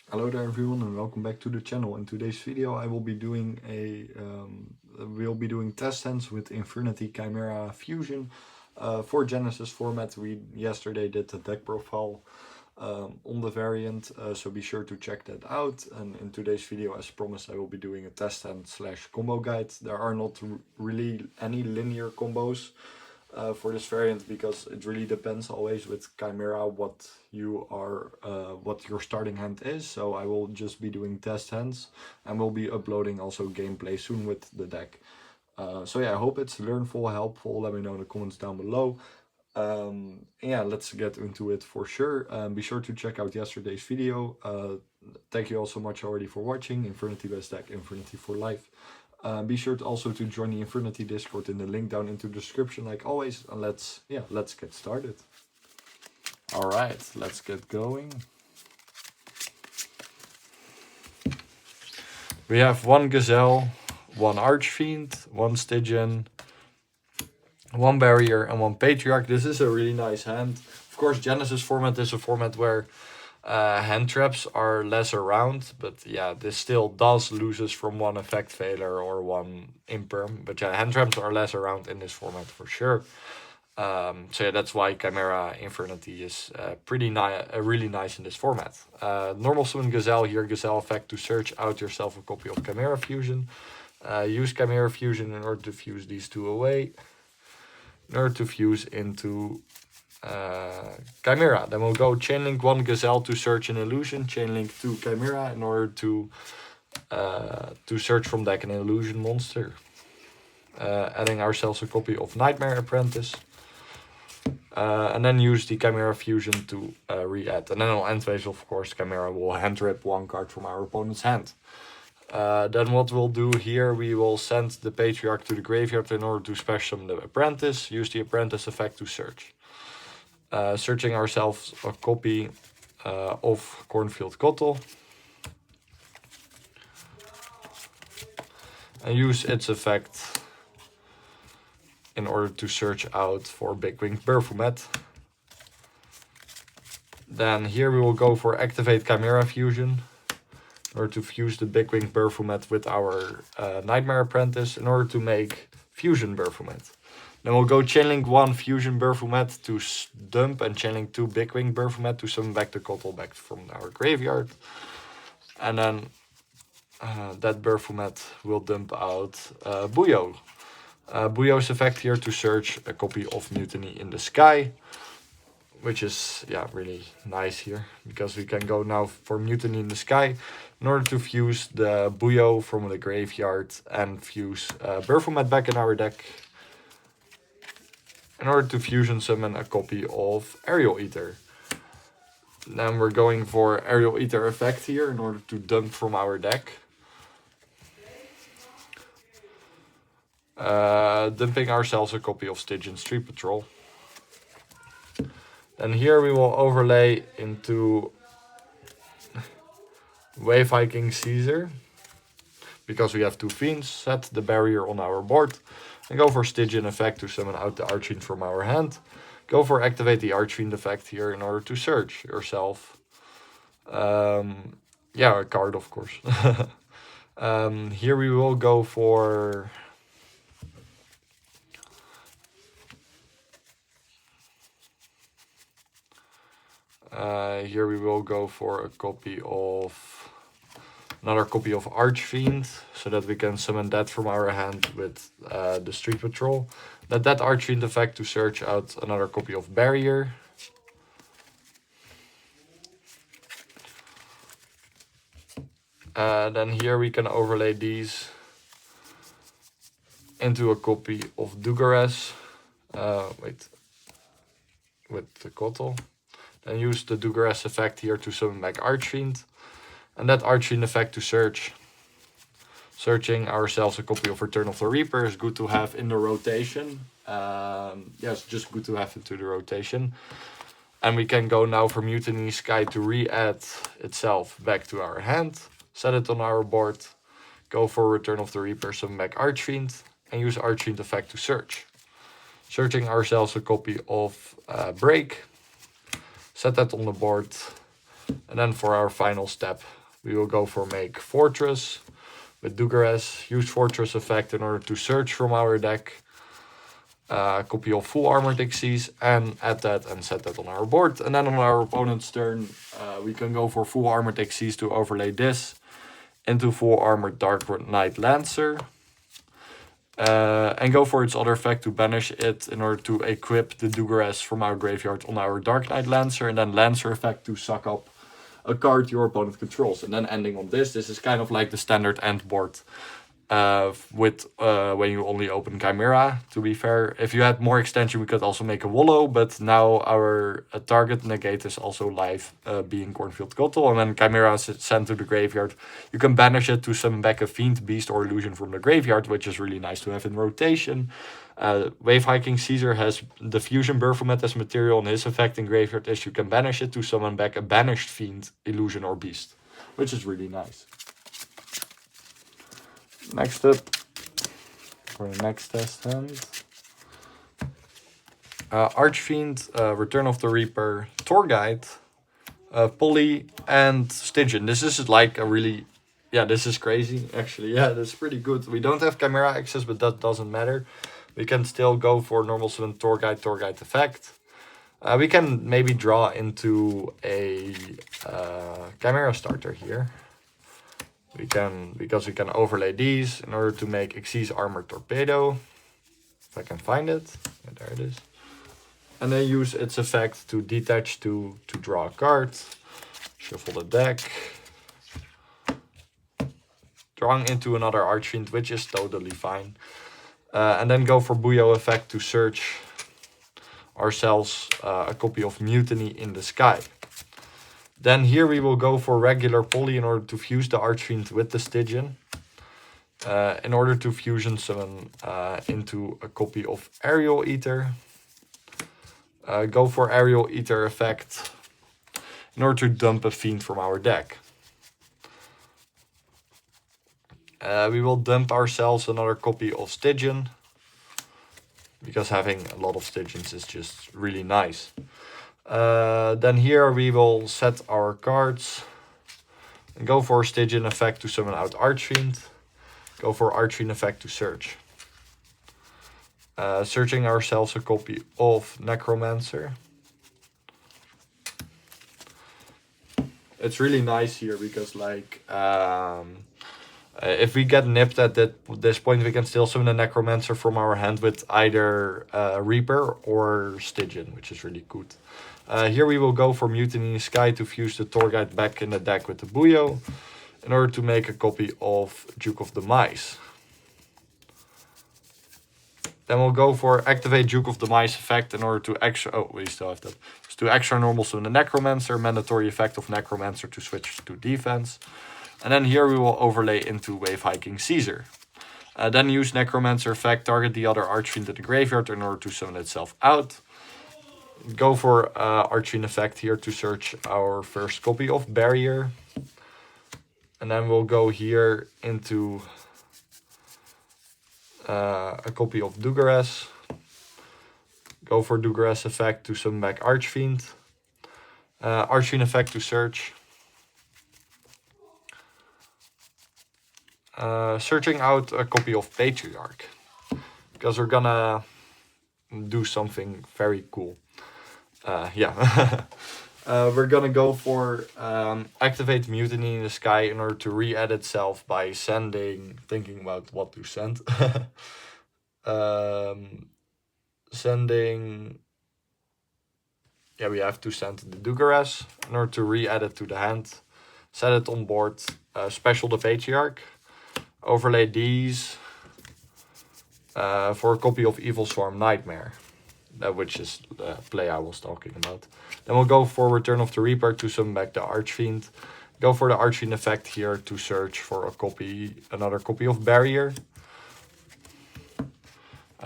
Hello there everyone and welcome back to the channel. In today's video I will be doing test hands with Infernity Chimera Fusion for Genesys Format. We yesterday did the deck profile on the variant, so be sure to check that out. And in today's video, as promised, I will be doing a test hand slash combo guide. There are not really any linear combos for this variant, because it really depends always with Chimera what your starting hand is. So I will just be doing test hands and we'll be uploading also gameplay soon with the deck. So yeah, I hope it's learnful, helpful. Let me know in the comments down below. Yeah, let's get into it for sure. Be sure to check out yesterday's video. Thank you all so much already for watching. Infernity best deck, Infernity for life. Be sure to also join the Infernity Discord in the link down into the description, like always. And let's get started. All right, let's get going. We have one Gazelle, one Archfiend, one Stygian, one Barrier, and one Patriarch. This is a really nice hand. Of course, Genesys Format is a format where hand traps are less around, but yeah, this still does loses from one effect failure or one imperm. But yeah, hand traps are less around in this format for sure. So yeah, that's why Chimera Infernity is really nice in this format. Normal summon Gazelle here, Gazelle effect to search out yourself a copy of Chimera Fusion. Use Chimera Fusion in order to fuse these two away, in order to fuse into Chimera. Then we'll go chainlink one Gazelle to search an illusion, chainlink two Chimera in order to search from deck an illusion monster. Adding ourselves a copy of Nightmare Apprentice. And then use the Chimera Fusion to re-add. And then on end phase, of course, Chimera will hand rip one card from our opponent's hand. Then what we'll do here, we will send the Patriarch to the graveyard in order to special summon the Apprentice. Use the Apprentice effect to search. Searching ourselves a copy of Cornfield Kotl. And use its effect in order to search out for Big Winged Berfumet. Then here we will go for activate Chimera Fusion in order to fuse the Big Winged Berfumet with our Nightmare Apprentice in order to make Fusion Berfumet. Then we'll go chainlink one Fusion Berfumet to dump and chainlink two Big Winged Berfumet to summon back the Kotl back from our graveyard. And then that Berfumet will dump out Buyo. Buyo's effect here to search a copy of Mutiny in the Sky, which is really nice here, because we can go now for Mutiny in the Sky in order to fuse the Buyo from the graveyard and fuse Berfumet back in our deck in order to fusion summon a copy of Aerial Eater. Then we're going for Aerial Eater effect here in order to dump from our deck. Dumping ourselves a copy of Stygian Street Patrol. Then here we will overlay into Wave Viking Caesar, because we have two fiends. Set the barrier on our board and go for Stygian effect to summon out the Archfiend from our hand. Go for activate the Archfiend effect here in order to search yourself. A card, of course. Here we will go for a copy of another copy of Archfiend, so that we can summon that from our hand with the Street Patrol. Let that Archfiend effect to search out another copy of Barrier. Then here we can overlay these into a copy of Dugares with the Kotl. Then use the Dugares effect here to summon back Archfiend. And that Archfiend effect to search. Searching ourselves a copy of Return of the Reaper is good to have in the rotation. It's just good to have into the rotation. And we can go now for Mutiny Sky to re-add itself back to our hand. Set it on our board. Go for Return of the Reaper, summon back Archfiend. And use Archfiend effect to search. Searching ourselves a copy of Break. Set that on the board. And then for our final step, we will go for make Fortress with Dugares. Use Fortress effect in order to search from our deck a copy of full armored Xyz and add that and set that on our board. And then on our opponent's turn, we can go for full armored Xyz to overlay this into full armored Dark Knight Lancer. And go for its other effect to banish it in order to equip the Dugares from our graveyard on our Dark Knight Lancer, and then Lancer effect to suck up a card your opponent controls. And then ending on this is kind of like the standard end board with when you only open Chimera, to be fair. If you had more extension, we could also make a Wallow, but now our target negate is also live, being Cornfield Cottle, and when Chimera is sent to the graveyard, you can banish it to summon back a Fiend, Beast, or Illusion from the graveyard, which is really nice to have in rotation. Wave Hiking Caesar has the Fusion Baphomet as material, and his effect in graveyard is you can banish it to summon back a banished Fiend, Illusion, or Beast, which is really nice. Next up, for the next test hand, Archfiend, Return of the Reaper, Tour Guide, Polly, and Stygian. This is like a really, yeah, this is crazy, actually. Yeah, that's pretty good. We don't have Chimera access, but that doesn't matter. We can still go for normal summon Tour Guide effect. We can maybe draw into a Chimera starter here. We can, because we can overlay these in order to make Xyz Armored Torpedo. If I can find it. Yeah, there it is. And then use its effect to detach to draw a card. Shuffle the deck. Drawing into another Archfiend, which is totally fine. And then go for Buyo effect to search ourselves a copy of Mutiny in the Sky. Then here we will go for regular Polly in order to fuse the Archfiend with the Stygian. In order to fusion summon into a copy of Aerial Eater. Go for Aerial Eater effect in order to dump a Fiend from our deck. We will dump ourselves another copy of Stygian, because having a lot of Stygians is just really nice. Then here we will set our cards and go for Stygian effect to summon out Archfiend. Go for Archfiend effect to search. Searching ourselves a copy of Necromancer. It's really nice here because like if we get nipped at this point, we can still summon a Necromancer from our hand with either Reaper or Stygian, which is really good. Here we will go for Mutiny in the Sky to fuse the Tour Guide back in the deck with the Buyo in order to make a copy of Duke of the Mice. Then we'll go for activate Duke of the Mice effect in order to extra... Oh, we still have that. Just to extra normal summon the Necromancer, mandatory effect of Necromancer to switch to defense. And then here we will overlay into Wave Hiking Caesar. Then use Necromancer effect, target the other Archfiend in the graveyard in order to summon itself out. Go for Archfiend effect here to search our first copy of Barrier. And then we'll go here into a copy of Dugares. Go for Dugares effect to summon back Archfiend. Archfiend effect to search. Searching out a copy of Patriarch, because we're gonna do something very cool. Yeah. We're gonna go for activate Mutiny in the Sky in order to re-add itself by thinking about what to send. Yeah, we have to send the Dugares in order to re-add it to the hand. Set it on board, special the Patriarch. Overlay these for a copy of Evil Swarm Nightmare, which is the play I was talking about. Then we'll go for Return of the Reaper to summon back the Archfiend. Go for the Archfiend effect here to search for another copy of Barrier.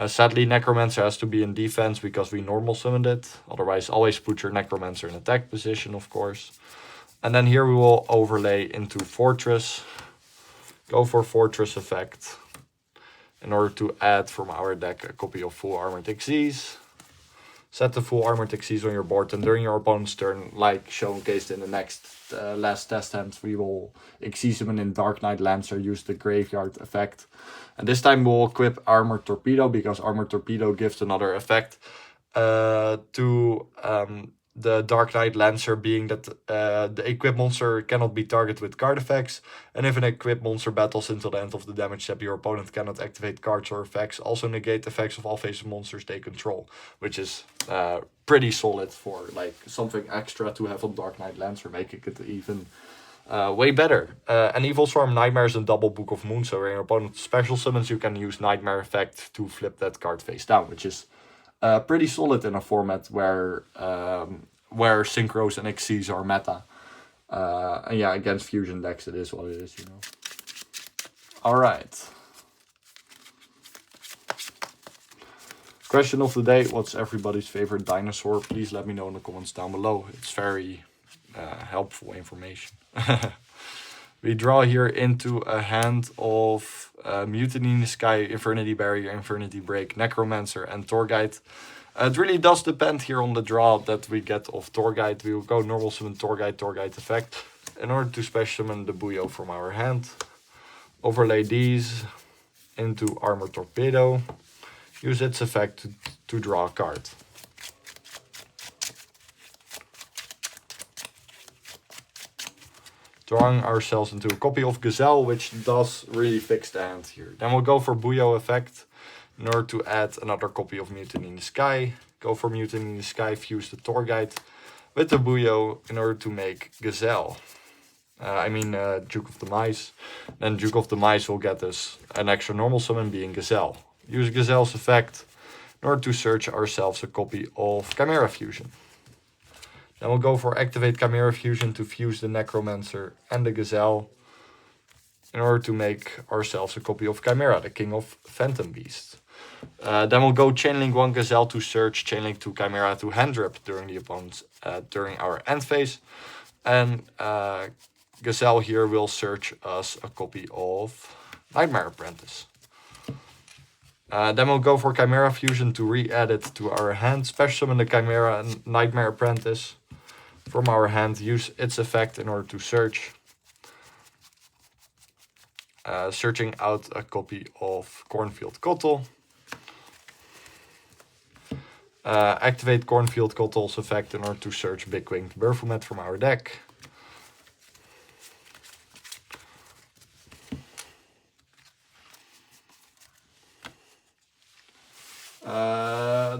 Sadly, Necromancer has to be in defense because we normal summoned it. Otherwise, always put your Necromancer in attack position, of course. And then here we will overlay into Fortress. Go for Fortress effect in order to add from our deck a copy of Full Armored Xyz. Set the full armored Xyz on your board, and during your opponent's turn, like showcased in the next last test hand, we will Xyz him in Dark Knight Lancer, use the graveyard effect. And this time we'll equip Armored Torpedo, because Armored Torpedo gives another effect to the Dark Knight Lancer, being that the equipped monster cannot be targeted with card effects, and if an equipped monster battles until the end of the damage step, your opponent cannot activate cards or effects. Also negate effects of all face monsters they control, which is pretty solid for like something extra to have on Dark Knight Lancer, making it even way better. An Evil Swarm Nightmare is a double Book of Moon, so when your opponent special summons, you can use Nightmare effect to flip that card face down, which is pretty solid in a format where Synchros and Xyz are meta. And yeah, against fusion decks it is what it is, you know. Alright. Question of the day: what's everybody's favorite dinosaur? Please let me know in the comments down below. It's very helpful information. We draw here into a hand of Mutiny in the Sky, Infernity Barrier, Infernity Break, Necromancer, and Torguide. It really does depend here on the draw that we get of Torguide. We will go normal summon Torguide effect in order to special summon the Buyo from our hand. Overlay these into Armor Torpedo. Use its effect to draw a card. Drawing ourselves into a copy of Gazelle, which does really fix the hand here. Then we'll go for Buyo effect in order to add another copy of Mutiny in the Sky. Go for Mutiny in the Sky, fuse the Torguide with the Buyo in order to make Gazelle. Duke of the Mice. Then Duke of the Mice will get us an extra normal summon, being Gazelle. Use Gazelle's effect in order to search ourselves a copy of Chimera Fusion. Then we'll go for Activate Chimera Fusion to fuse the Necromancer and the Gazelle in order to make ourselves a copy of Chimera, the King of Phantom Beasts. Then we'll go Chainlink 1 Gazelle to search Chainlink 2 Chimera to hand drop during the opponent's during our end phase. And Gazelle here will search us a copy of Nightmare Apprentice. Then we'll go for Chimera Fusion to re-add it to our hand. Special summon the Chimera and Nightmare Apprentice from our hand. Use its effect in order to search. Searching out a copy of Cornfield Kotl. Activate Cornfield Kotl's effect in order to search Big Winged Baphomet from our deck.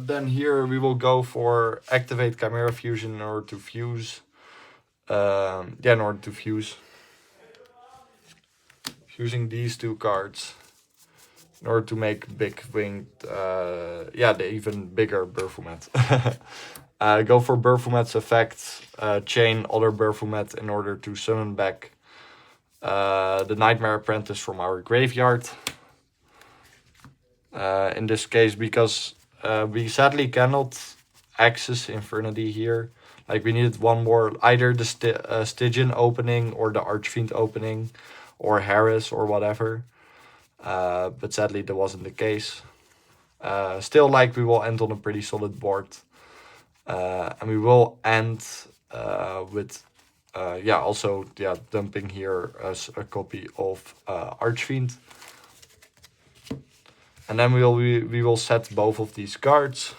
Then here we will go for Activate Chimera Fusion in order to fuse. Fusing these two cards in order to make Big Winged, the even bigger Baphomet. Go for Baphomet's effect, chain other Baphomet in order to summon back the Nightmare Apprentice from our graveyard. In this case, because we sadly cannot access Infernity here. Like, we needed one more, either the Stygian opening or the Archfiend opening or Harris or whatever. But sadly that wasn't the case. Still, like, we will end on a pretty solid board. And we will end with dumping here as a copy of Archfiend. And then we will set both of these cards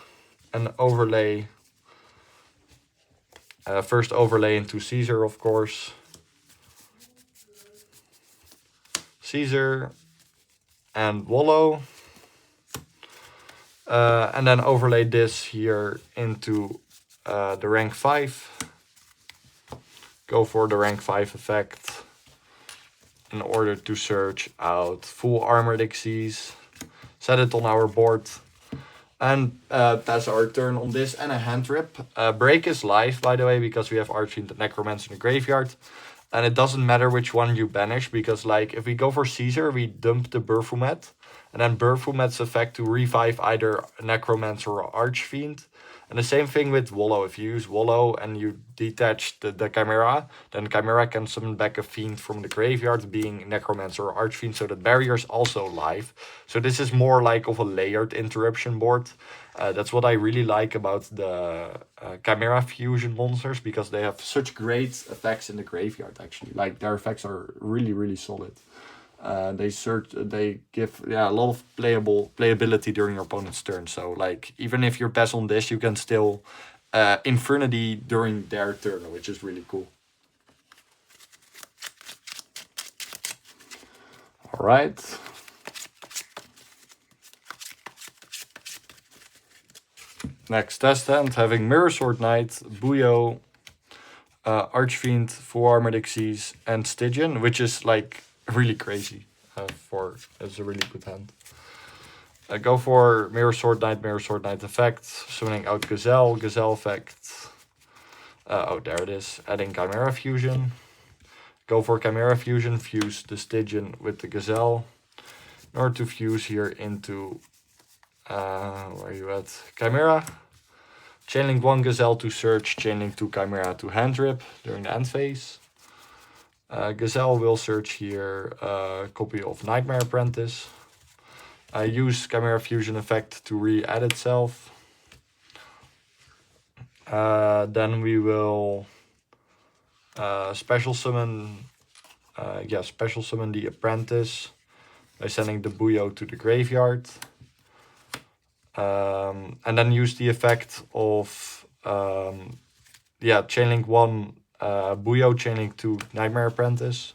and overlay. First overlay into Caesar, of course. Caesar and Wallow. And then overlay this here into the rank 5. Go for the rank 5 effect in order to search out full armored Xyz. Set it on our board. And that's our turn on this and a hand rip. Break is live, by the way, because we have Archfiend and Necromancer in the graveyard. And it doesn't matter which one you banish, because like if we go for Caesar, we dump the Baphomet. And then Baphomet's effect to revive either Necromancer or Archfiend. And the same thing with Wallow. If you use Wallow and you detach the Chimera, then Chimera can summon back a Fiend from the graveyard, being Necromancer or Archfiend, so that barrier is also live. So this is more like of a layered interruption board. That's what I really like about the Chimera Fusion monsters, because they have such great effects in the graveyard, actually. Like, their effects are really, really solid. They give a lot of playability during your opponent's turn. So like, even if you pass on this, you can still Infernity during their turn, which is really cool. All right. Next test hand, having Mirror Sword Knight, Buyo, Archfiend, Full Armored Xyz, and Stygian, which is like really crazy. It's a really good hand. Go for Mirror Sword Knight effect, summoning out Gazelle effect. Oh, there it is. Adding Chimera Fusion. Go for Chimera Fusion, fuse the Stygian with the Gazelle. In order to fuse here into, where are you at? Chimera. Chainlink 1 Gazelle to search, chainlink 2 Chimera to hand rip during the end phase. Gazelle will search here a copy of Nightmare Apprentice. Use Chimera Fusion effect to re-add itself. Then we will special summon the Apprentice by sending the Buyo to the graveyard. And then use the effect of chainlink 1 Buyo, chainlink 2 Nightmare Apprentice.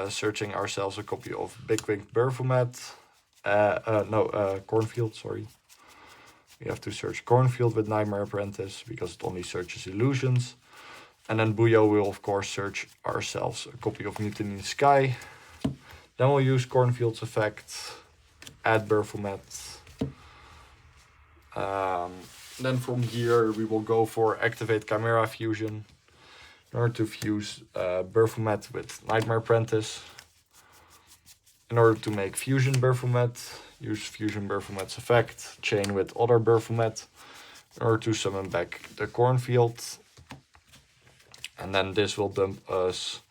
Searching ourselves a copy of Big Winged Baphomet. Cornfield, sorry. We have to search Cornfield with Nightmare Apprentice, because it only searches illusions. And then Buyo will, of course, search ourselves a copy of Mutiny in the Sky. Then we'll use Cornfield's effect, add Baphomet. Then from here, we will go for activate Chimera Fusion in order to fuse Baphomet with Nightmare Apprentice. In order to make Fusion Baphomet, use Fusion Baphomet's effect, chain with other Baphomet in order to summon back the Cornfield. And then this will dump us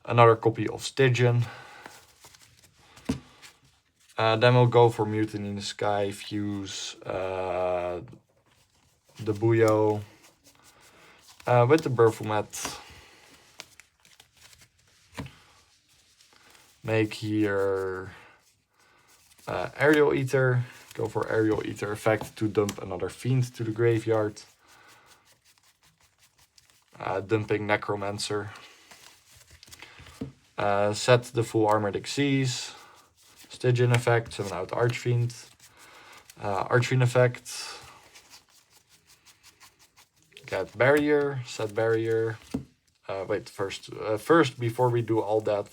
another copy of Stygian. Then we'll go for Mutiny in the Sky, fuse the Buyo with the Baphomet. Make here Aerial Eater. Go for Aerial Eater effect to dump another Fiend to the graveyard. Dumping Necromancer. Set the Full Armored Xyz. Stygian effect, summon out Archfiend. Archfiend effect. Get barrier, set barrier. First, before we do all that,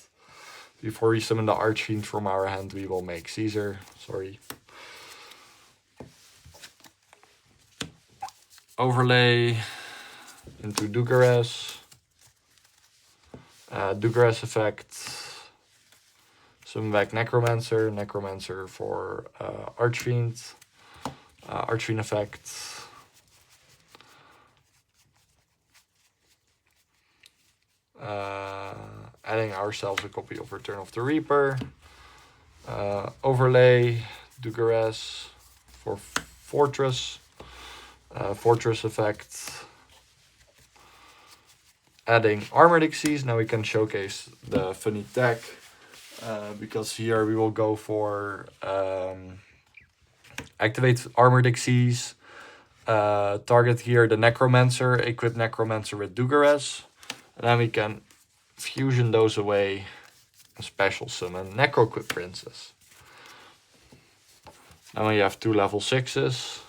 before we summon the Archfiend from our hand, we will make Caesar. Sorry. Overlay into Dugares. Dugares effect. Summon back Necromancer. Necromancer for Archfiend. Archfiend effect. Adding ourselves a copy of Return of the Reaper. Overlay Dugares for Fortress. Fortress effect. Adding Armored Xyz. Now we can showcase the funny tech. Because here we will go for activate Armored Xyz. Target here the Necromancer. Equip Necromancer with Dugares. And then we can fusion those away and special summon Necroquip Princess. Now we have 2 level 6s.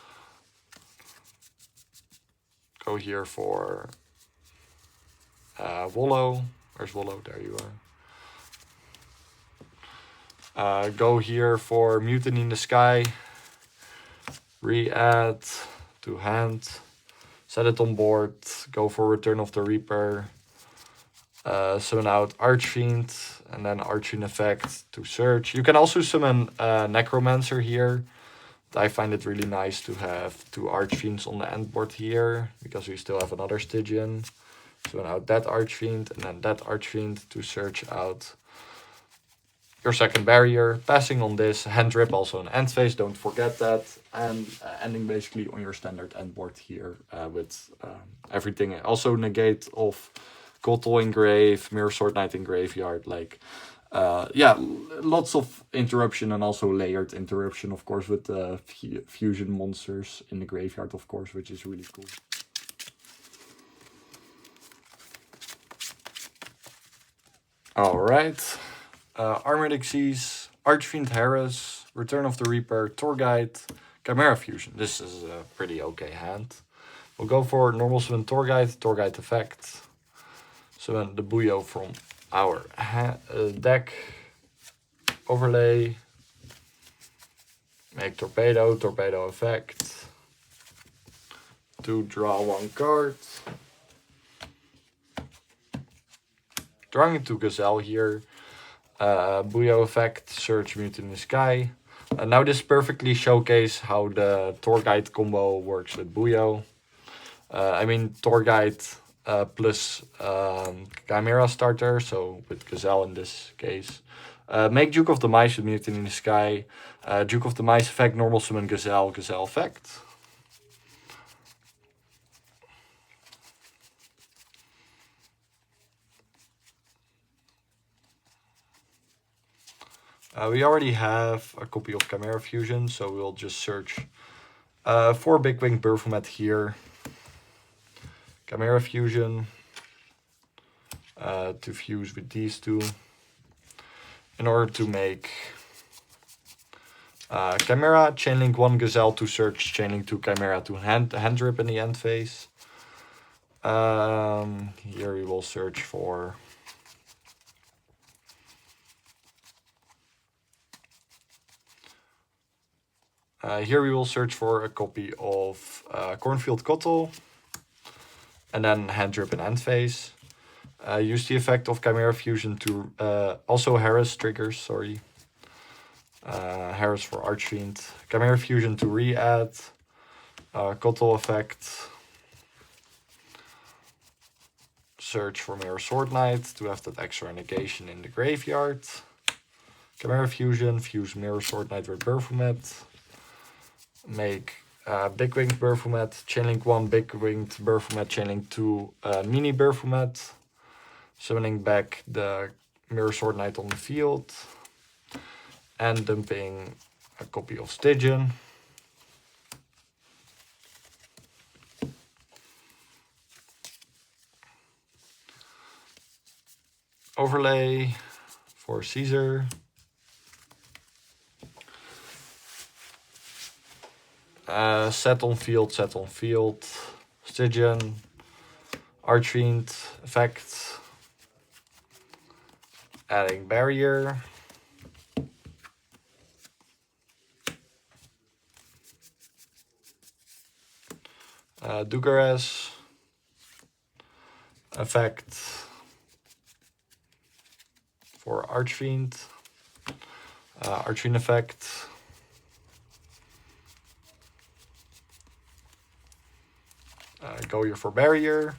Go here for Wallow. Where's Wallow? There you are. Go here for Mutiny in the Sky. Re-add to hand. Set it on board. Go for Return of the Reaper. Summon out Archfiend, and then Archfiend effect to search. You can also summon Necromancer here. I find it really nice to have 2 Archfiends on the end board here, because we still have another Stygian. Summon out that Archfiend, and then that Archfiend to search out your second barrier. Passing on this, hand drip also an end phase, don't forget that. And ending basically on your standard end board here with everything. Also negate of Kotal Engrave, Mirror Sword Knight in graveyard. Like, yeah, lots of interruption and also layered interruption, of course, with the fusion monsters in the graveyard, of course, which is really cool. Alright. Armored Xyz, Archfiend Harris, Return of the Reaper, Torguide, Chimera Fusion. This is a pretty okay hand. We'll go for normal summon Torguide, Torguide effect. Summon the Buyo from our deck. Overlay. Make Torpedo, Torpedo effect. To draw 1 card. Drawing into Gazelle here. Buyo effect, search Mutiny in the Sky. Now this perfectly showcases how the Torguide combo works with Buyo. I mean Torguide plus Chimera starter, so with Gazelle in this case. Make Duke of the Mice with Mutiny in the Sky. Duke of the Mice effect, normal summon Gazelle, Gazelle effect. We already have a copy of Chimera Fusion, so we'll just search for Big Wing Baphomet here. Chimera Fusion to fuse with these 2 in order to make Chimera, Chainlink 1 Gazelle to search, Chainlink 2 Chimera to hand drip in the end phase. Here we will search for a copy of Cornfield Kotal, and then hand drip in end phase. Use the effect of Chimera Fusion to also Harris triggers, sorry. Harris for Archfiend. Chimera Fusion to re-add. Kotal effect. Search for Mirror Sword Knight to have that extra negation in the graveyard. Chimera Fusion, fuse Mirror Sword Knight with Baphomet. Make Big Winged Baphomet, Chainlink 1 Big Winged Baphomet, Chainlink 2 Mini Baphomet. Summoning back the Mirror Sword Knight on the field. And dumping a copy of Stygian. Overlay for Caesar. Set on field, Stygian, Archfiend effect, adding barrier, Dugares effect for Archfiend, Archfiend effect. Go here for barrier.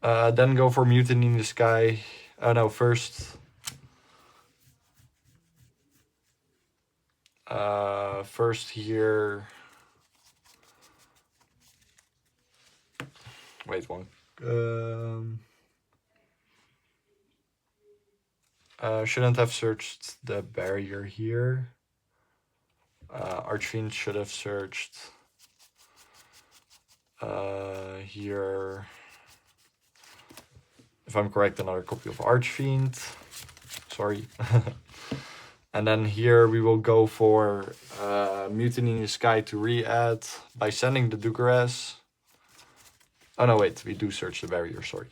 Then go for Mutiny in the Sky. No, first. First here. Wait one. Shouldn't have searched the barrier here. Archfiend should have searched here, if I'm correct, another copy of Archfiend. Sorry. And then here we will go for Mutiny in the Sky to re-add by sending the Dugares. Oh no, wait, we do search the barrier, sorry.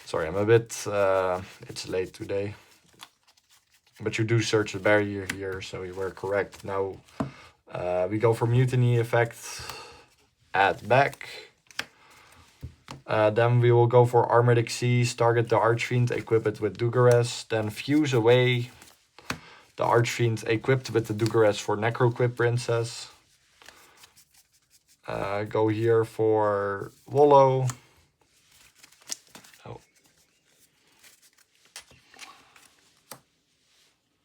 Sorry, I'm a bit, it's late today. But you do search the barrier here, so you were correct. Now we go for Mutiny effect, add back. Then we will go for Armored Xyz, target the Archfiend, equip it with Dugares, then fuse away the Archfiend equipped with the Dugares for Necroquip Princess. Go here for Wallow. Oh.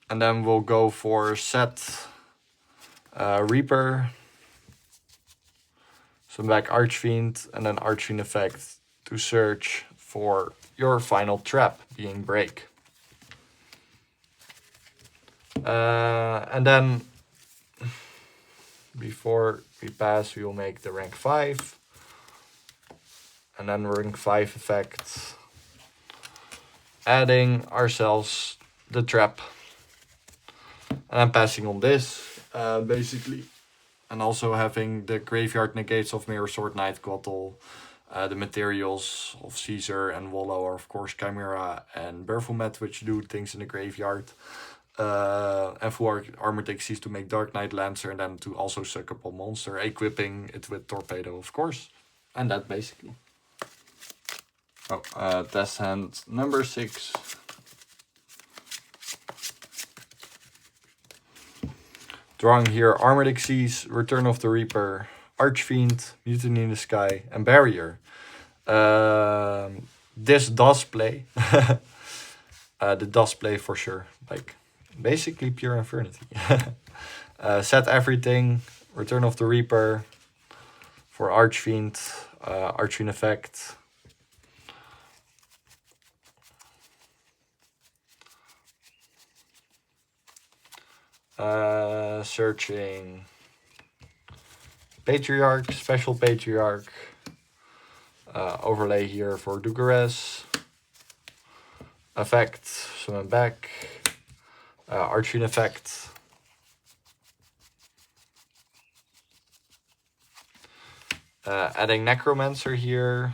And then we'll go for set Reaper. So back Archfiend and then Archfiend effect to search for your final trap, being Break. And then before we pass, we will make the rank 5. And then rank 5 effect, adding ourselves the trap. And I'm passing on this, basically. And also having the graveyard negates of Mirror Sword, Night Quattle. The materials of Caesar and Wallow are of course Chimera and Baphomet, which do things in the graveyard. And full Armored Xyz to make Dark Knight Lancer, and then to also suck up a monster, equipping it with Torpedo, of course. And that basically. Oh, test hand number 6. Drawing here Armored Xyz, Return of the Reaper, Archfiend, Mutiny in the Sky, and Barrier. This does play. The does play for sure. Like, basically pure Infernity. Set everything, Return of the Reaper for Archfiend, Archfiend effect. Searching Patriarch, Special Patriarch. Overlay here for Dugares. Effect, summon back. Archfiend effect. Adding Necromancer here.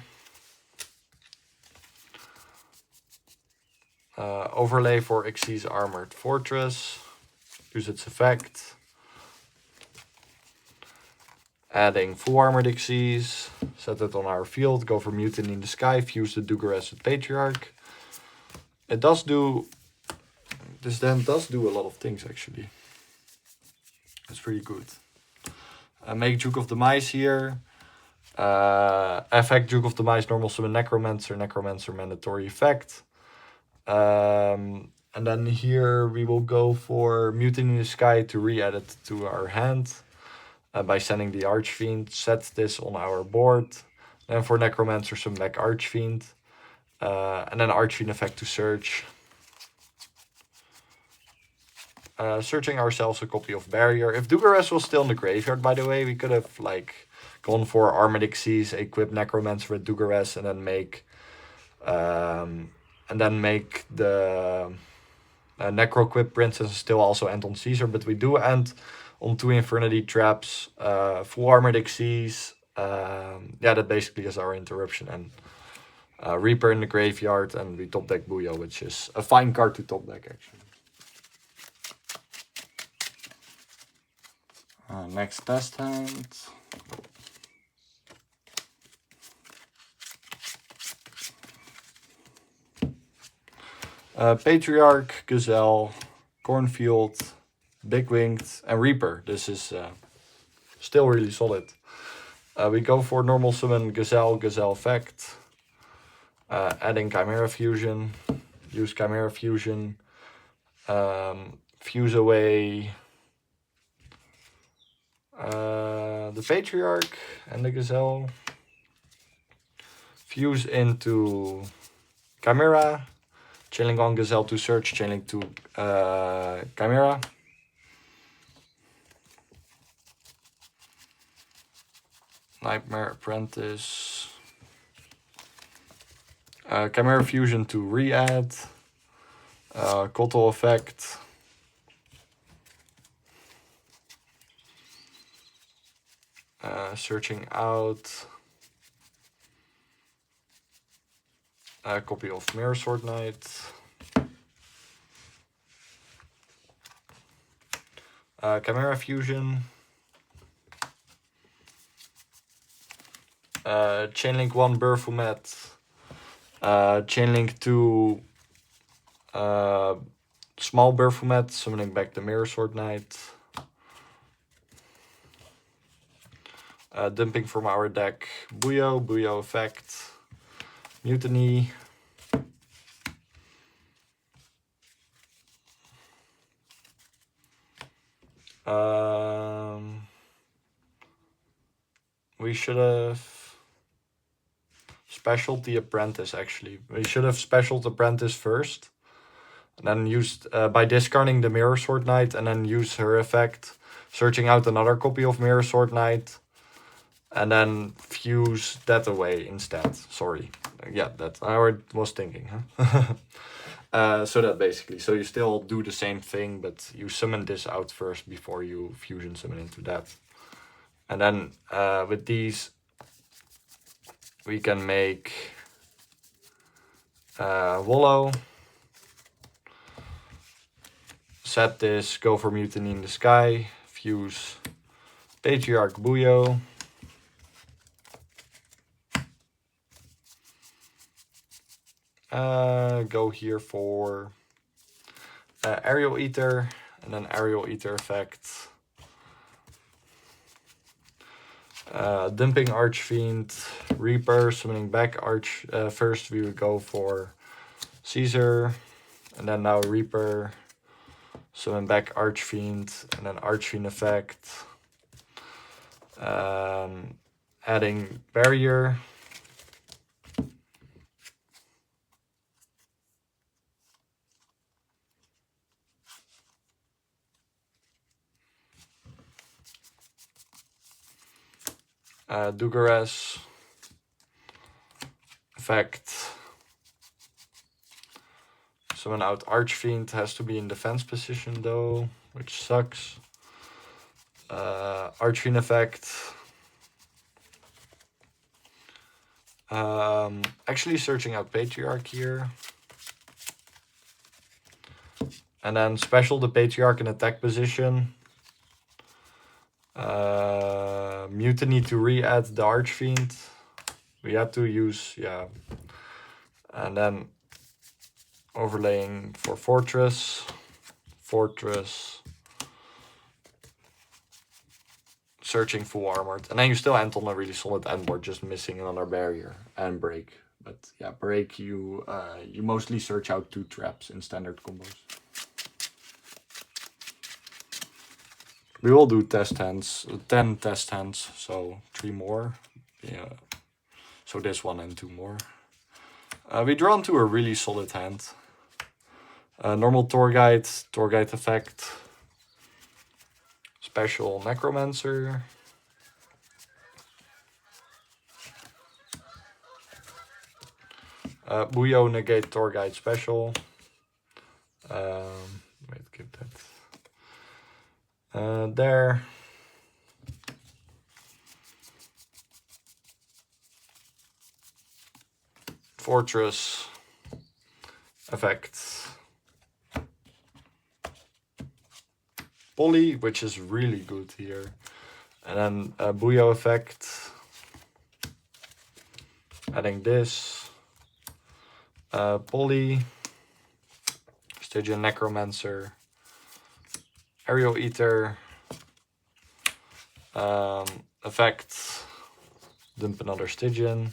Overlay for Xyz Armored Fortress. Use its effect. Adding full Armored Xyz. Set it on our field. Go for Mutiny in the Sky. Fuse the Dugares with Patriarch. It does do... This then does do a lot of things actually. That's pretty good. Make Duke of the Mice here. Effect Duke of the Mice, normal summon Necromancer. Necromancer mandatory effect. And then here we will go for Mutiny in the Sky to re-add it to our hand. By sending the Archfiend. Set this on our board. Then for Necromancer, summon back Archfiend. And then Archfiend effect to search. Searching ourselves a copy of Barrier. If Dugares was still in the graveyard, by the way, we could have like gone for Armored Xyz, equip Necromancer with Dugares, and then make the Necroquip Princess still also end on Caesar. But we do end on 2 Infernity traps, full Armored Xyz. Yeah, that basically is our interruption. And Reaper in the graveyard, and we top deck Booyah, which is a fine card to top deck actually. Next test hand. Patriarch, Gazelle, Cornfield, Big Winged, and Reaper. This is still really solid. We go for normal summon Gazelle, Gazelle effect. Adding Chimera Fusion. Use Chimera Fusion. Fuse away the Patriarch and the Gazelle. Fuse into Chimera. Chaining on Gazelle to search, chaining to Chimera. Nightmare Apprentice. Chimera Fusion to re-add. Kotl effect. Searching out a copy of Mirror Sword Knight. Chimera Fusion. Chainlink 1 Burfumet, Chainlink 2 small Burfumet, summoning back the Mirror Sword Knight. Dumping from our deck Buyo effect, Mutiny. We should have specialed the Apprentice actually. We should have specialed Apprentice first. And then used, by discarding the Mirror Sword Knight, and then use her effect, searching out another copy of Mirror Sword Knight. And then fuse that away instead. Sorry. Yeah, that's how I was thinking. Huh? So that basically. So you still do the same thing, but you summon this out first before you fusion summon into that. And then with these, we can make Wallow. Set this, go for Mutiny in the Sky. Fuse Patriarch Buyo. Go here for Aerial Ether, and then Aerial Ether effect. Dumping Archfiend, Reaper, summoning back Arch. First we would go for Caesar, and then now Reaper, summon back Archfiend, and then Archfiend effect. Adding Barrier. Dugares effect. Summon out Archfiend, has to be in defense position though, which sucks. Archfiend effect. Actually searching out Patriarch here. And then special the Patriarch in attack position. Mutiny to re-add the Archfiend. We had to use, yeah. And then overlaying for Fortress. Searching full armored. And then you still end on a really solid end board, just missing another barrier and break. But yeah, break you mostly search out 2 traps in standard combos. We will do test hands, 10 test hands, so 3 more. Yeah. So this one and 2 more. We draw into a really solid hand. Normal Torguide effect. Special Necromancer. Buyo negate Torguide special. Wait, give that. There. Fortress effect. Poly, which is really good here. And then Buyo effect. Adding this. Poly. Stygian Necromancer. Aerial Ether. Effect. Dump another Stygian.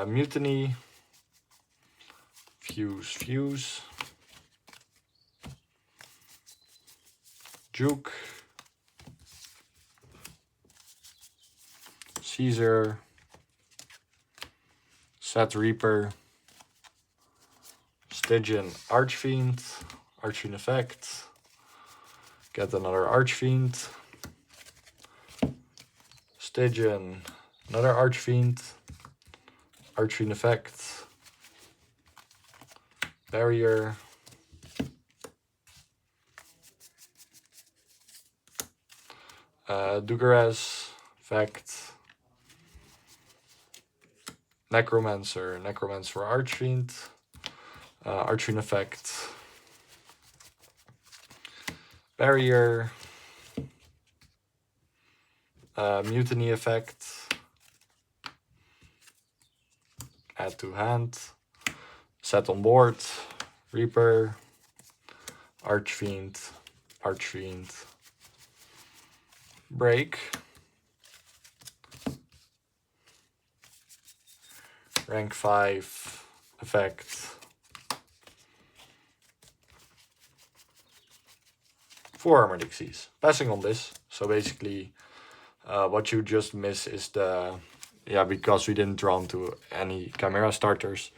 Mutiny. Fuse. Juke. Caesar. Set Reaper. Stygian Archfiend. Archfiend effect. Get another Archfiend. Stygian. Another Archfiend. Archfiend effect. Barrier. Dugares effect. Necromancer Archfiend. Archfiend effect. Barrier. Mutiny effect. Add to hand. Set on board. Reaper. Archfiend. Archfiend. Break. Rank 5 effect. 4 armor dixies. Passing on this. So basically, what you just miss is the, because we didn't draw into any Chimera starters.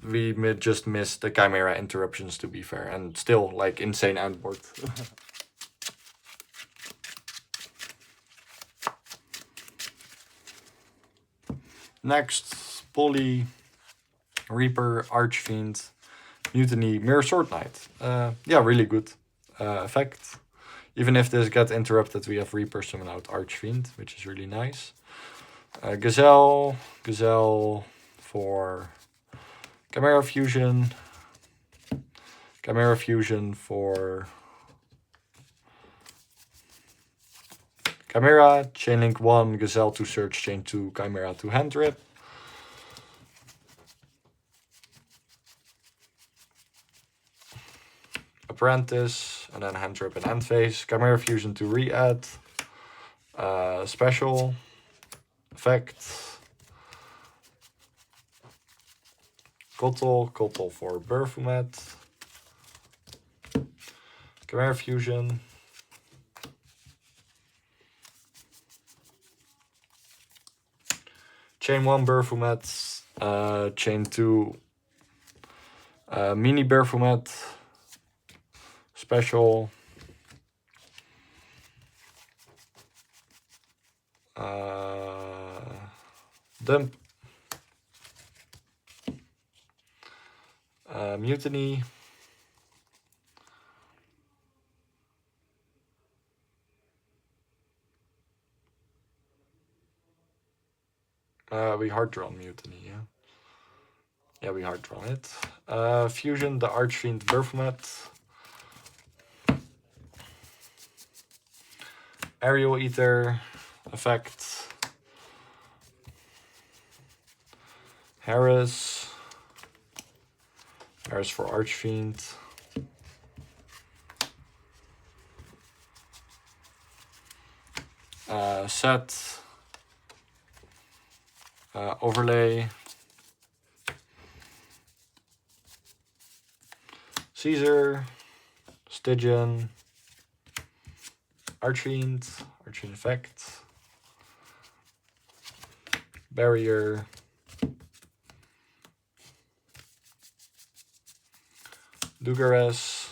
We just missed the Chimera interruptions, to be fair, and still like insane outboard. Next, Poly, Reaper, Archfiend, Mutiny, Mirror Sword Knight. Really good effect. Even if this gets interrupted, we have Reaper summon out Archfiend, which is really nice. Gazelle for Chimera Fusion. Chimera Fusion for Chimera, Chainlink 1, Gazelle to search, Chain 2, Chimera to hand rip. Apprentice, and then hand rip and hand phase. Chimera Fusion to re-add. Special effect. Kotl for Burfumet. Chimera Fusion. Chain 1 Burfumet, Chain 2 Mini Burfumet, Special, Dump, Mutiny, we hard drawn Mutiny, yeah. Yeah, we hard drawn it. Fusion, the Archfiend Burfumet. Aerial Ether effect. Harris for Archfiend. Set. Overlay. Caesar. Stygian. Archfiend effect. Barrier. Dugares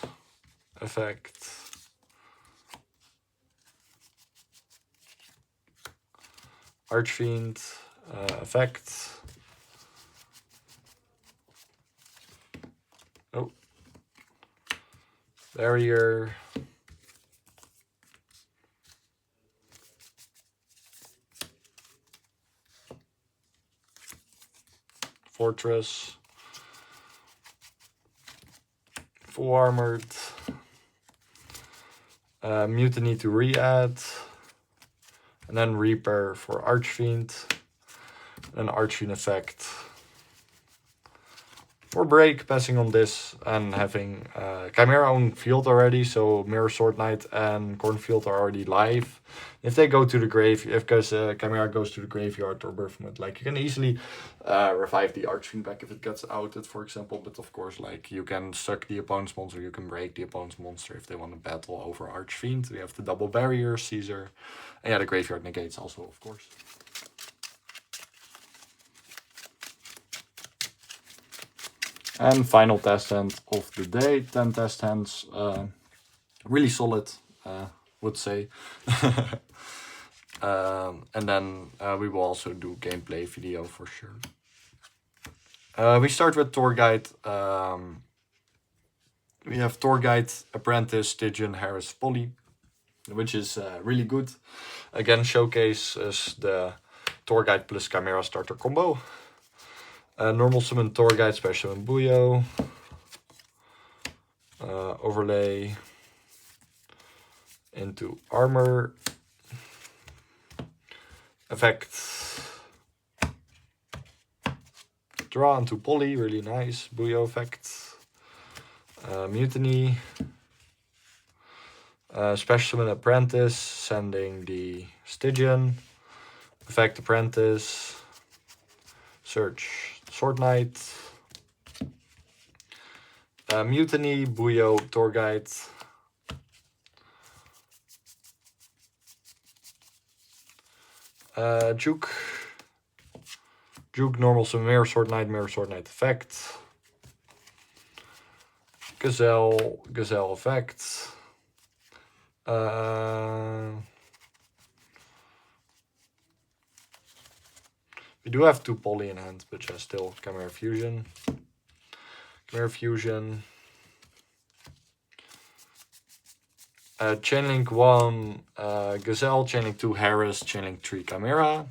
effect. Archfiend effect. Oh. Barrier. Fortress. Full armored. Mutiny to re-add. And then Reaper for Archfiend. And Archfiend effect. For break, passing on this and having Chimera own field already, so Mirror Sword Knight and Cornfield are already live. If they go to the grave, because Chimera goes to the graveyard or Burfumet, like you can easily revive the Archfiend back if it gets outed, for example. But of course, like you can suck the opponent's monster, you can break the opponent's monster if they want to battle over Archfiend. We have the double barrier, Caesar, and yeah, the graveyard negates also, of course. And final test hand of the day, 10 test hands, really solid, would say. And then we will also do gameplay video for sure. We start with Tour Guide. We have Tour Guide, Apprentice, Stygian, Harris, Poly, which is really good. Again, showcases the Tour Guide plus Chimera starter combo. Normal summon Tour Guide, special summon Buyo. Overlay into armor. effect. Draw into poly, really nice. Booyah effect. Mutiny. Special Summon Apprentice, sending the Stygian. Effect Apprentice. Search Sword Knight. Mutiny, Booyah, Tour Guide. Juke. Juke, normal summon Mirror Sword Knight effect. Gazelle effect. We do have 2 poly in hand, but yeah, still Chimera Fusion. Chimera Fusion. Chainlink 1 Gazelle, Chainlink 2 Harris, Chainlink 3 Chimera.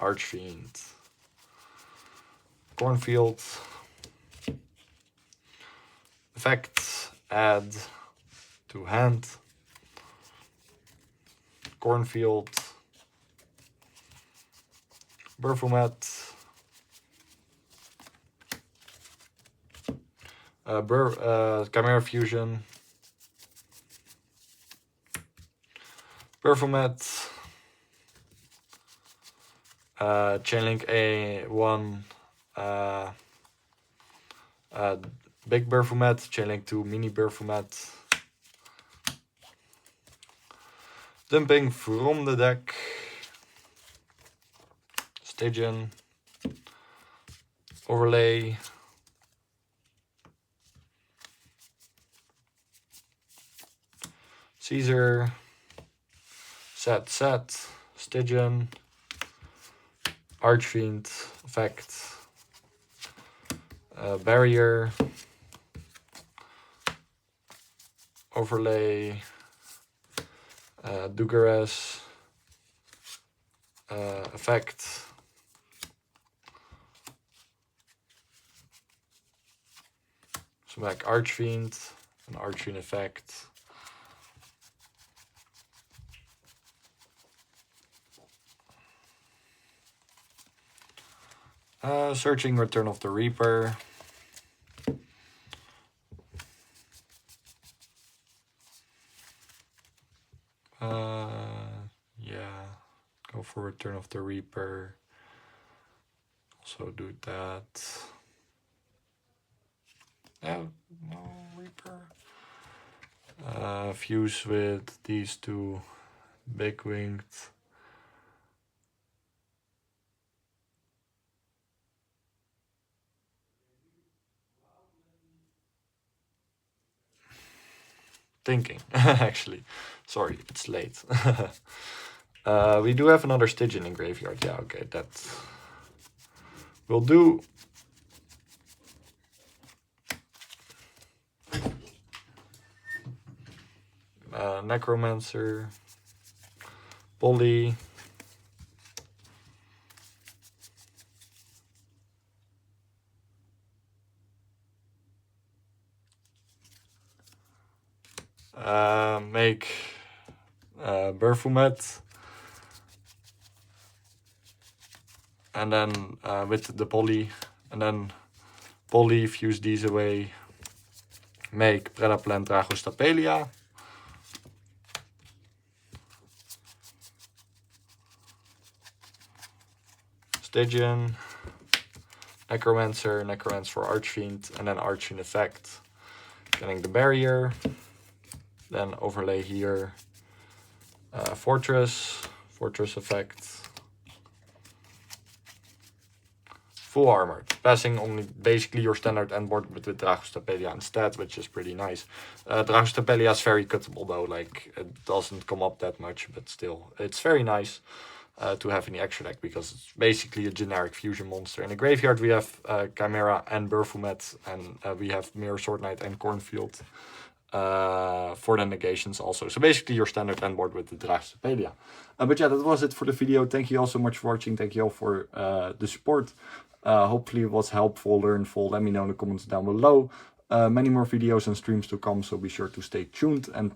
Archfiend. Cornfield. Effect, add to hand. Cornfield. Burfumet. Chimera Fusion. Burfumet. Chainlink A1 Big Burfumet, Chainlink 2 Mini Burfumet. Dumping from the deck. Stygian. Overlay. Caesar. Set. Stygian. Archfiend effect. Barrier. Overlay. Dugares. Effect. So back Archfiend. An Archfiend effect. Searching Return of the Reaper. Yeah, go for Return of the Reaper. Also do that. No Reaper. Fuse with these 2 big winged. Thinking, actually. Sorry, it's late. We do have another Stygian in graveyard. Yeah, okay, that will do. Necromancer. Poly. Make Burfumet. And then with the poly, and then poly, fuse these away, make Predaplant Dragostapelia. Stygian, Necromancer for Archfiend, and then Archfiend effect. Getting the barrier. Then overlay here. Fortress effect. Full armored. Passing on basically your standard end board with Dragostapelia instead, which is pretty nice. Dragostapelia is very cuttable though, like it doesn't come up that much, but still, it's very nice to have in the extra deck because it's basically a generic fusion monster. In the graveyard we have Chimera and Burfumet, and we have Mirror Sword Knight and Cornfield for the negations also. So basically your standard end board with the Dragostapelia. But yeah, that was it for the video. Thank you all so much for watching. Thank you all for the support. Hopefully it was helpful, learnful. Let me know in the comments down below. Many more videos and streams to come, so be sure to stay tuned. And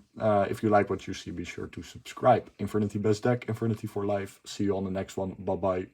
if you like what you see, be sure to subscribe. Infernity best deck, Infernity for life. See you on the next one. Bye bye.